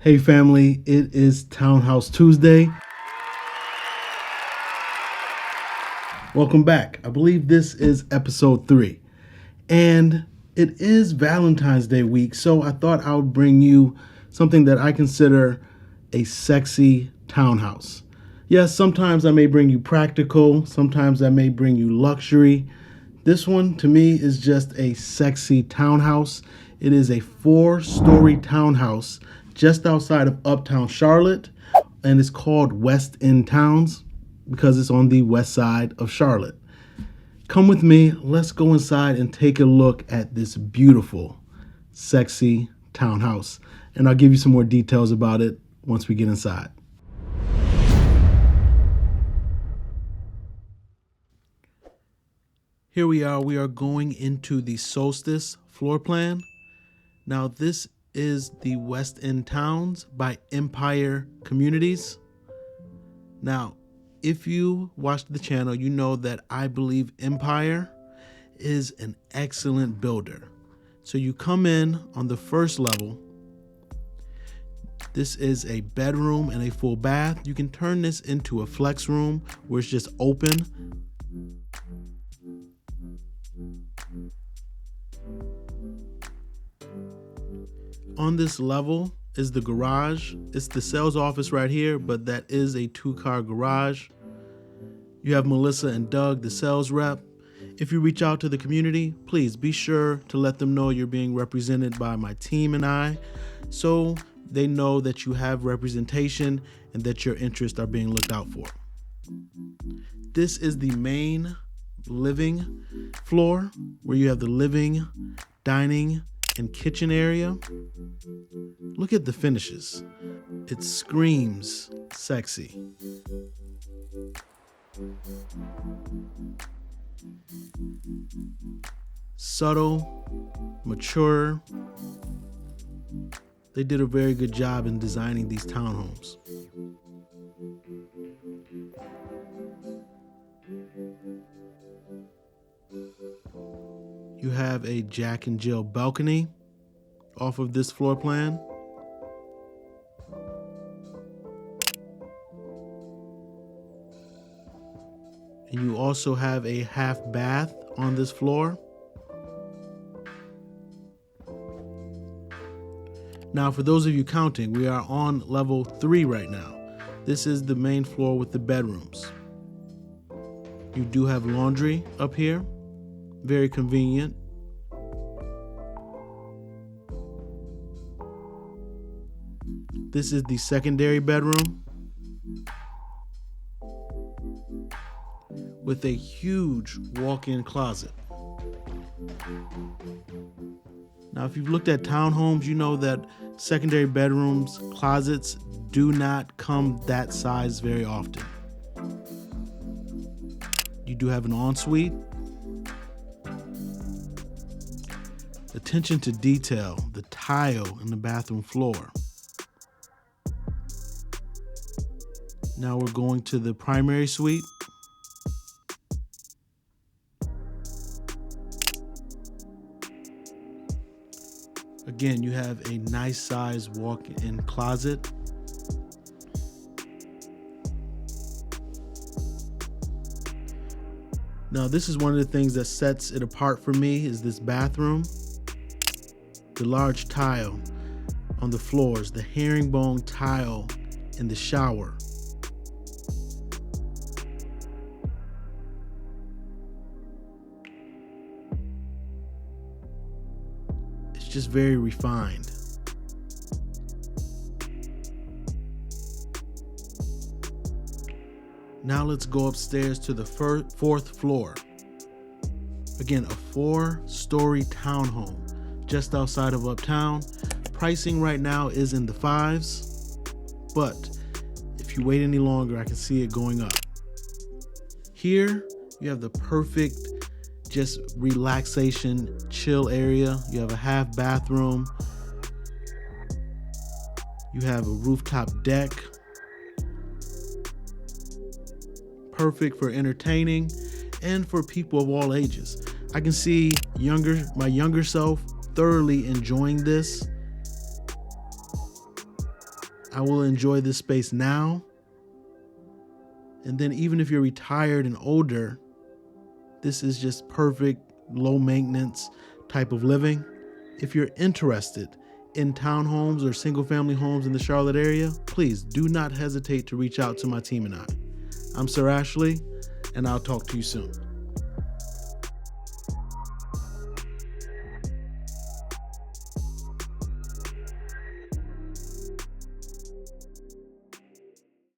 Hey family, it is Townhouse Tuesday. Welcome back. I believe this is episode 3. And it is Valentine's Day week, so I thought I would bring you something that I consider a sexy townhouse. Yes, sometimes I may bring you practical, sometimes I may bring you luxury. This one to me is just a sexy townhouse. It is a 4-story townhouse just outside of Uptown, Charlotte, and it's called WestEnd Towns because it's on the west side of Charlotte. Come with me, let's go inside and take a look at this beautiful, sexy townhouse. And I'll give you some more details about it once we get inside. Here we are going into the Solstice floor plan. Now this is the WestEnd Towns by Empire Communities. Now, if you watch the channel, you know that I believe Empire is an excellent builder. So you come in on the first level. This is a bedroom and a full bath. You can turn this into a flex room where it's just open. On this level is the garage. It's the sales office right here, but that is a 2-car garage. You have Melissa and Doug, the sales rep. If you reach out to the community, please be sure to let them know you're being represented by my team and I, so they know that you have representation and that your interests are being looked out for. This is the main living floor where you have the living, dining, and kitchen area. Look at the finishes. It screams sexy. Subtle, mature. They did a very good job in designing these townhomes. You have a Jack and Jill balcony off of this floor plan. And you also have a half bath on this floor. Now, for those of you counting, we are on level 3 right now. This is the main floor with the bedrooms. You do have laundry up here. Very convenient. This is the secondary bedroom with a huge walk-in closet. Now, if you've looked at townhomes, you know that secondary bedrooms, closets do not come that size very often. You do have an ensuite. Attention to detail, the tile in the bathroom floor. Now we're going to the primary suite. Again, you have a nice size walk-in closet. Now this is one of the things that sets it apart for me is this bathroom. The large tile on the floors, the herringbone tile in the shower. It's just very refined. Now let's go upstairs to the 4th floor. Again, a 4-story townhome just outside of Uptown. Pricing right now is in the 5s, but if you wait any longer, I can see it going up. Here, you have the perfect just relaxation, chill area. You have a half bathroom. You have a rooftop deck. Perfect for entertaining and for people of all ages. I can see my younger self thoroughly enjoying this. I will enjoy this space now. And then even if you're retired and older, this is just perfect, low maintenance type of living. If you're interested in townhomes or single family homes in the Charlotte area, please do not hesitate to reach out to my team and I. I'm Sir Ashley, and I'll talk to you soon.